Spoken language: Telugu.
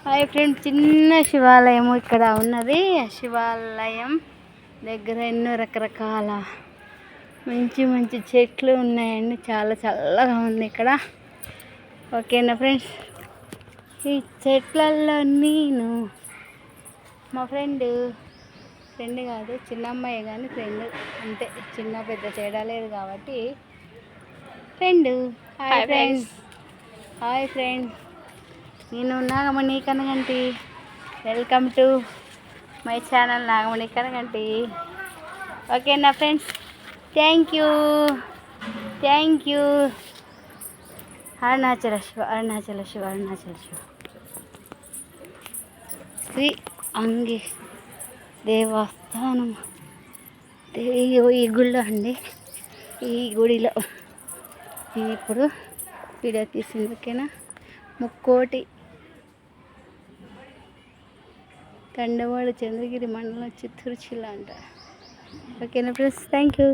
హాయ్ ఫ్రెండ్స్, చిన్న శివాలయం ఇక్కడ ఉన్నది. ఆ శివాలయం దగ్గర ఎన్నో రకరకాల మంచి మంచి చెట్లు ఉన్నాయండి. చాలా చల్లగా ఉంది ఇక్కడ. ఓకేనా ఫ్రెండ్స్, ఈ చెట్లల్లో నేను మా ఫ్రెండ్ కాదు, చిన్న అమ్మాయి కానీ ఫ్రెండ్ అంతే. చిన్న పెద్ద తేడా లేదు కాబట్టి friend. Hi friends. Hi friends, నేను Nagamani Kanaganti. Welcome to my channel Nagamani Kanaganti. ఓకేనా friends, thank you. Arunachala Shiva, Arunachala Shiva, Arunachala Shiva. Shri అంగి దేవస్థానం ఈ గుడిలో అండి. ఈ గుడిలో ఇప్పుడు వీడియో తీసింది. ఓకేనా, ముక్కోటి తండవాడ చంద్రగిరి మండలం చిత్తూరు జిల్లా అంట. ఓకేనా ఫ్రెండ్స్, థ్యాంక్ యూ.